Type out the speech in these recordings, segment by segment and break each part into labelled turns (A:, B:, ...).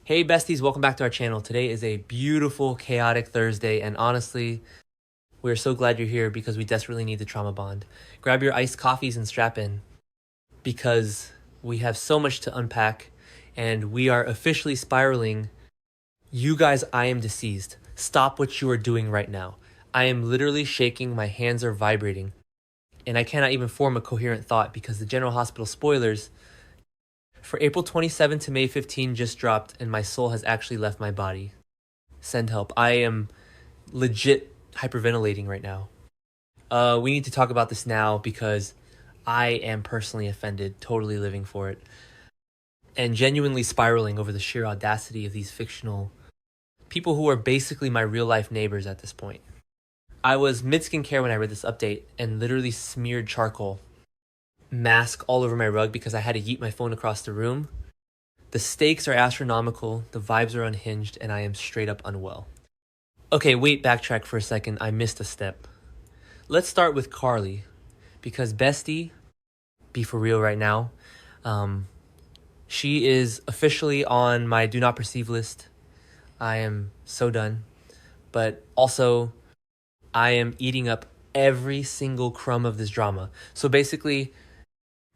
A: Hey besties, welcome back to our channel. Today is a beautiful, chaotic Thursday, and honestly, we're so glad you're here because we desperately need the trauma bond. Grab your iced coffees and strap in because we have so much to unpack and we are officially spiraling. You guys, I am deceased. Stop what you are doing right now. I am literally shaking, my hands are vibrating, and I cannot even form a coherent thought because the General Hospital spoilers for April 27 to May 15 just dropped, and my soul has actually left my body. Send help. I am legit hyperventilating right now. We need to talk about this now because I am personally offended, totally living for it, and genuinely spiraling over the sheer audacity of these fictional people who are basically my real life neighbors at this point. I was mid skincare when I read this update and literally smeared charcoal mask all over my rug because I had to yeet my phone across the room. The stakes are astronomical, the vibes are unhinged, and I am straight up unwell. Okay, wait, backtrack for a second. I missed a step. Let's start with Carly, because Bestie, be for real right now, she is officially on my do not perceive list. I am so done. But also, I am eating up every single crumb of this drama. So basically,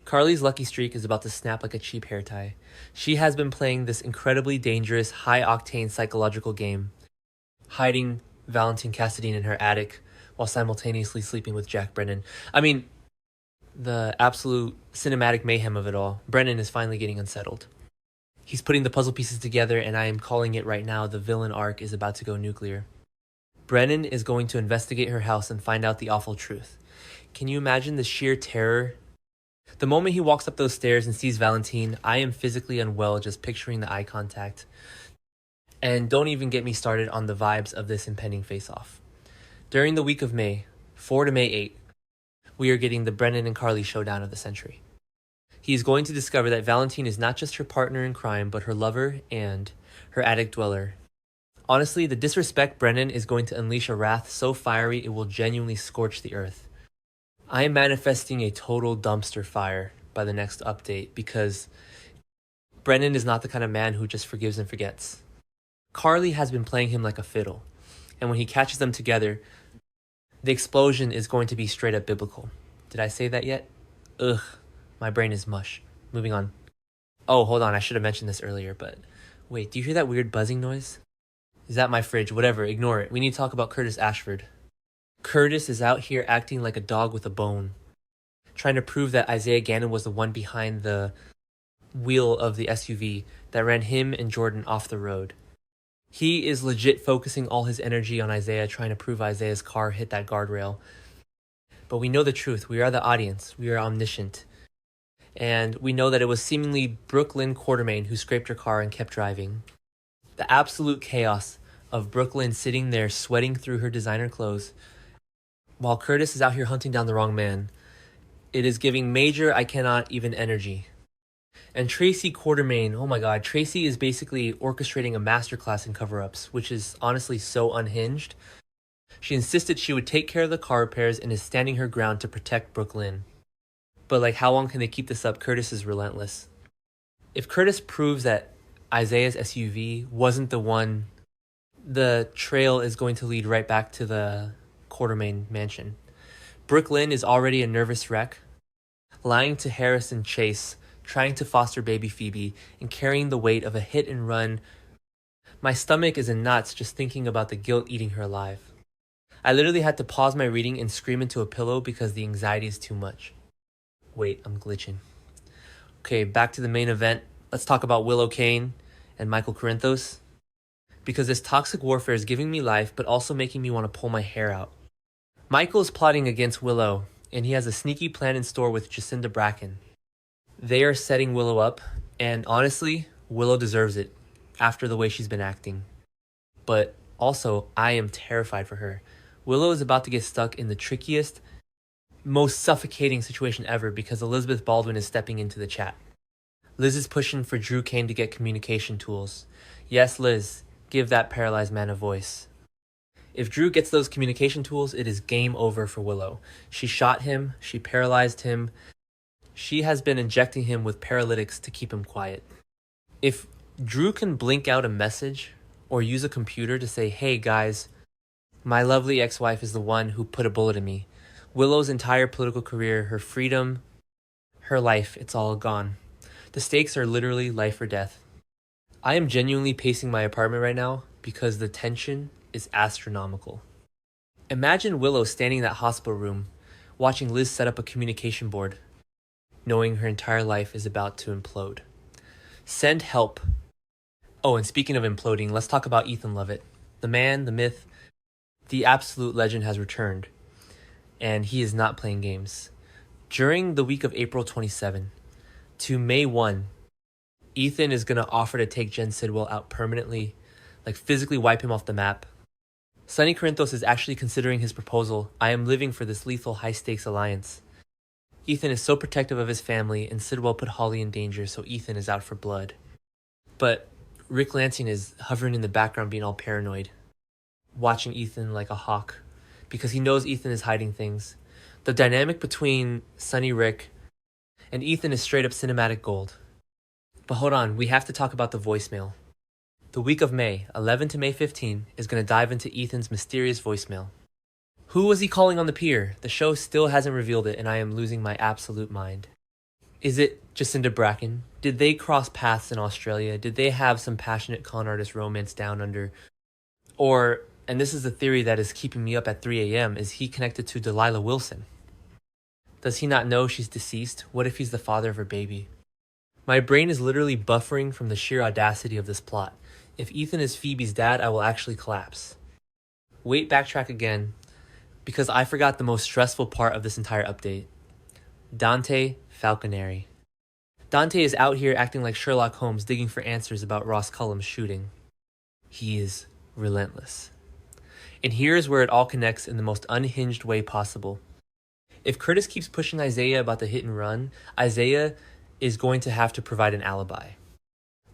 A: Carly's lucky streak is about to snap like a cheap hair tie. She has been playing this incredibly dangerous, high-octane psychological game, hiding Valentine Cassadine in her attic while simultaneously sleeping with Jack Brennan. I mean, the absolute cinematic mayhem of it all. Brennan is finally getting unsettled. He's putting the puzzle pieces together, and I am calling it right now. The villain arc is about to go nuclear. Brennan is going to investigate her house and find out the awful truth. Can you imagine the sheer terror? The moment he walks up those stairs and sees Valentine, I am physically unwell just picturing the eye contact. And don't even get me started on the vibes of this impending face-off. During the week of May 4 to May 8, we are getting the Brennan and Carly showdown of the century. He is going to discover that Valentine is not just her partner in crime, but her lover and her attic dweller. Honestly, the disrespect Brennan is going to unleash a wrath so fiery it will genuinely scorch the earth. I am manifesting a total dumpster fire by the next update because Brennan is not the kind of man who just forgives and forgets. Carly has been playing him like a fiddle, and when he catches them together, the explosion is going to be straight up biblical. Did I say that yet? Ugh, my brain is mush. Moving on. Oh, hold on, I should have mentioned this earlier, but wait, do you hear that weird buzzing noise? Is that my fridge? Whatever, ignore it. We need to talk about Curtis Ashford. Curtis is out here acting like a dog with a bone, trying to prove that Isaiah Gannon was the one behind the wheel of the SUV that ran him and Jordan off the road. He is legit focusing all his energy on Isaiah, trying to prove Isaiah's car hit that guardrail. But we know the truth. We are the audience. We are omniscient. And we know that it was seemingly Brooklyn Quartermain who scraped her car and kept driving. The absolute chaos of Brooklyn sitting there sweating through her designer clothes while Curtis is out here hunting down the wrong man. It is giving major I cannot even energy. And Tracy Quartermain, oh my god, Tracy is basically orchestrating a masterclass in cover-ups, which is honestly so unhinged. She insisted she would take care of the car repairs and is standing her ground to protect Brooklyn. But like, how long can they keep this up? Curtis is relentless. If Curtis proves that Isaiah's SUV wasn't the one, the trail is going to lead right back to the Quartermain mansion. Brooklyn is already a nervous wreck, lying to Harrison Chase, trying to foster baby Phoebe, and carrying the weight of a hit and run. My stomach is in knots just thinking about the guilt eating her alive. I literally had to pause my reading and scream into a pillow because the anxiety is too much. Wait, I'm glitching. Okay, back to the main event. Let's talk about Willow Kane and Michael Corinthos, because this toxic warfare is giving me life but also making me want to pull my hair out. Michael is plotting against Willow, and he has a sneaky plan in store with Jacinda Bracken. They are setting Willow up, and honestly, Willow deserves it after the way she's been acting. But also, I am terrified for her. Willow is about to get stuck in the trickiest, most suffocating situation ever because Elizabeth Baldwin is stepping into the chat. Liz is pushing for Drew Kane to get communication tools. Yes, Liz, give that paralyzed man a voice. If Drew gets those communication tools, it is game over for Willow. She shot him, she paralyzed him. She has been injecting him with paralytics to keep him quiet. If Drew can blink out a message or use a computer to say, hey guys, my lovely ex-wife is the one who put a bullet in me. Willow's entire political career, her freedom, her life, it's all gone. The stakes are literally life or death. I am genuinely pacing my apartment right now because the tension is astronomical. Imagine Willow standing in that hospital room, watching Liz set up a communication board, knowing her entire life is about to implode. Send help. Oh, and speaking of imploding, let's talk about Ethan Lovett. The man, the myth, the absolute legend has returned, and he is not playing games. During the week of April 27 to May 1, Ethan is going to offer to take Jen Sidwell out permanently, like physically wipe him off the map. Sonny Corinthos is actually considering his proposal. I am living for this lethal high-stakes alliance. Ethan is so protective of his family, and Sidwell put Holly in danger, so Ethan is out for blood. But Rick Lansing is hovering in the background being all paranoid, watching Ethan like a hawk, because he knows Ethan is hiding things. The dynamic between Sonny, Rick, and Ethan is straight up cinematic gold. But hold on, we have to talk about the voicemail. The week of May, 11 to May 15, is going to dive into Ethan's mysterious voicemail. Who was he calling on the pier? The show still hasn't revealed it, and I am losing my absolute mind. Is it Jacinda Bracken? Did they cross paths in Australia? Did they have some passionate con artist romance down under? Or, and this is the theory that is keeping me up at 3 a.m., is he connected to Delilah Wilson? Does he not know she's deceased? What if he's the father of her baby? My brain is literally buffering from the sheer audacity of this plot. If Ethan is Phoebe's dad, I will actually collapse. Wait, backtrack again, because I forgot the most stressful part of this entire update. Dante Falconeri. Dante is out here acting like Sherlock Holmes, digging for answers about Ross Cullum's shooting. He is relentless. And here's where it all connects in the most unhinged way possible. If Curtis keeps pushing Isaiah about the hit and run, Isaiah is going to have to provide an alibi.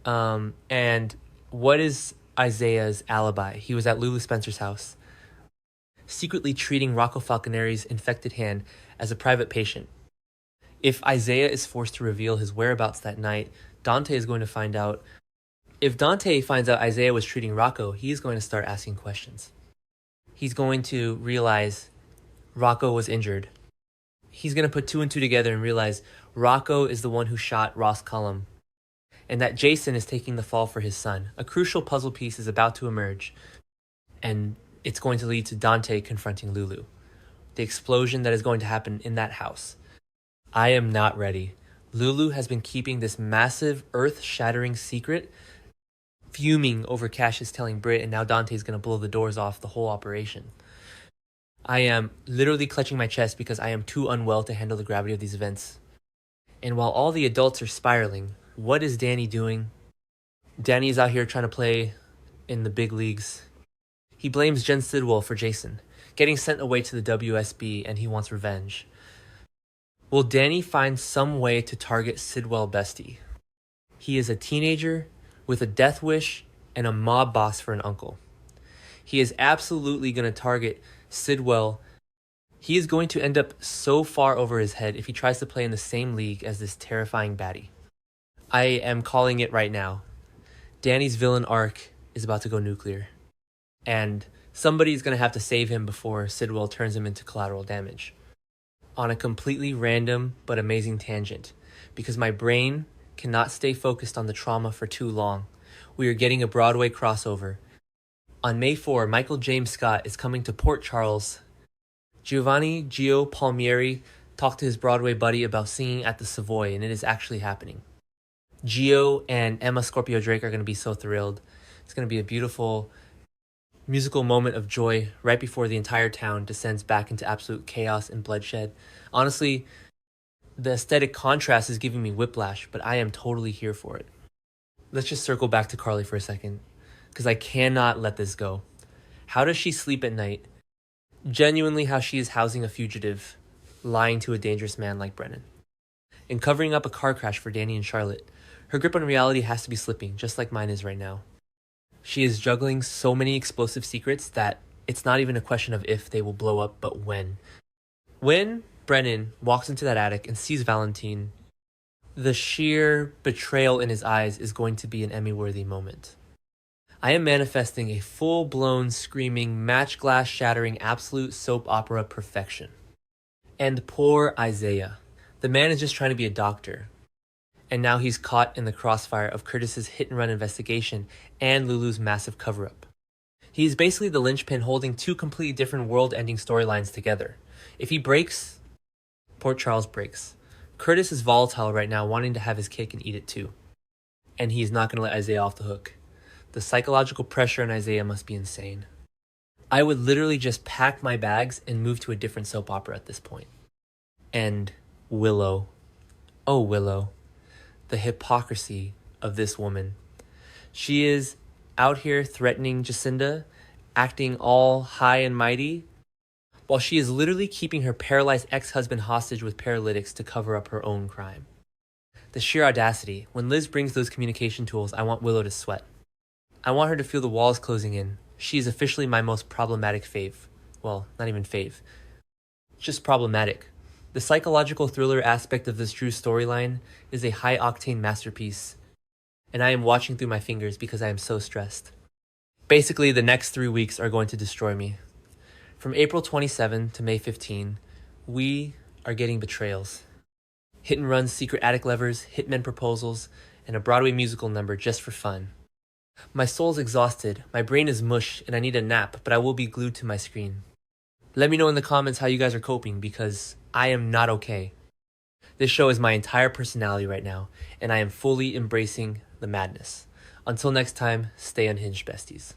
A: And what is Isaiah's alibi? He was at Lulu Spencer's house, secretly treating Rocco Falconeri's infected hand as a private patient. If Isaiah is forced to reveal his whereabouts that night, Dante is going to find out. If Dante finds out Isaiah was treating Rocco, he's going to start asking questions. He's going to realize Rocco was injured. He's going to put two and two together and realize Rocco is the one who shot Ross Cullum, and that Jason is taking the fall for his son. A crucial puzzle piece is about to emerge, and it's going to lead to Dante confronting Lulu. The explosion that is going to happen in that house. I am not ready. Lulu has been keeping this massive, earth-shattering secret, fuming over Cassius telling Britt, and now Dante's going to blow the doors off the whole operation. I am literally clutching my chest because I am too unwell to handle the gravity of these events. And while all the adults are spiraling, what is Danny doing? Danny is out here trying to play in the big leagues. He blames Jen Sidwell for Jason, getting sent away to the WSB, and he wants revenge. Will Danny find some way to target Sidwell bestie? He is a teenager with a death wish and a mob boss for an uncle. He is absolutely going to target Sidwell. He is going to end up so far over his head if he tries to play in the same league as this terrifying baddie. I am calling it right now. Danny's villain arc is about to go nuclear. And somebody's going to have to save him before Sidwell turns him into collateral damage. On a completely random but amazing tangent, because my brain cannot stay focused on the trauma for too long, we are getting a Broadway crossover. On May 4, Michael James Scott is coming to Port Charles. Giovanni Gio Palmieri talked to his Broadway buddy about singing at the Savoy, and it is actually happening. Gio and Emma Scorpio Drake are going to be so thrilled. It's going to be a beautiful musical moment of joy right before the entire town descends back into absolute chaos and bloodshed. Honestly, the aesthetic contrast is giving me whiplash, but I am totally here for it. Let's just circle back to Carly for a second, because I cannot let this go. How does she sleep at night? Genuinely how she is housing a fugitive, lying to a dangerous man like Brennan, and covering up a car crash for Danny and Charlotte. Her grip on reality has to be slipping, just like mine is right now. She is juggling so many explosive secrets that it's not even a question of if they will blow up, but when. When Brennan walks into that attic and sees Valentine, The sheer betrayal in his eyes is going to be an Emmy-worthy moment. I am manifesting a full-blown, screaming, match-glass-shattering absolute soap opera perfection. And poor Isaiah. The man is just trying to be a doctor. And now he's caught in the crossfire of Curtis's hit-and-run investigation and Lulu's massive cover-up. He's basically the linchpin holding two completely different world-ending storylines together. If he breaks, Port Charles breaks. Curtis is volatile right now, wanting to have his cake and eat it too. And he's not going to let Isaiah off the hook. The psychological pressure on Isaiah must be insane. I would literally just pack my bags and move to a different soap opera at this point. And Willow. Oh, Willow. The hypocrisy of this woman. She is out here threatening Jacinda, acting all high and mighty, while she is literally keeping her paralyzed ex-husband hostage with paralytics to cover up her own crime. The sheer audacity. When Liz brings those communication tools, I want Willow to sweat. I want her to feel the walls closing in. She is officially my most problematic fave. Well, not even fave. Just problematic. The psychological thriller aspect of this true storyline is a high-octane masterpiece, and I am watching through my fingers because I am so stressed. Basically, the next 3 weeks are going to destroy me. From April 27 to May 15, we are getting betrayals. Hit and runs, secret attic levers, hitmen proposals, and a Broadway musical number just for fun. My soul's exhausted, my brain is mush, and I need a nap, but I will be glued to my screen. Let me know in the comments how you guys are coping, because I am not okay. This show is my entire personality right now, and I am fully embracing the madness. Until next time, stay unhinged, besties.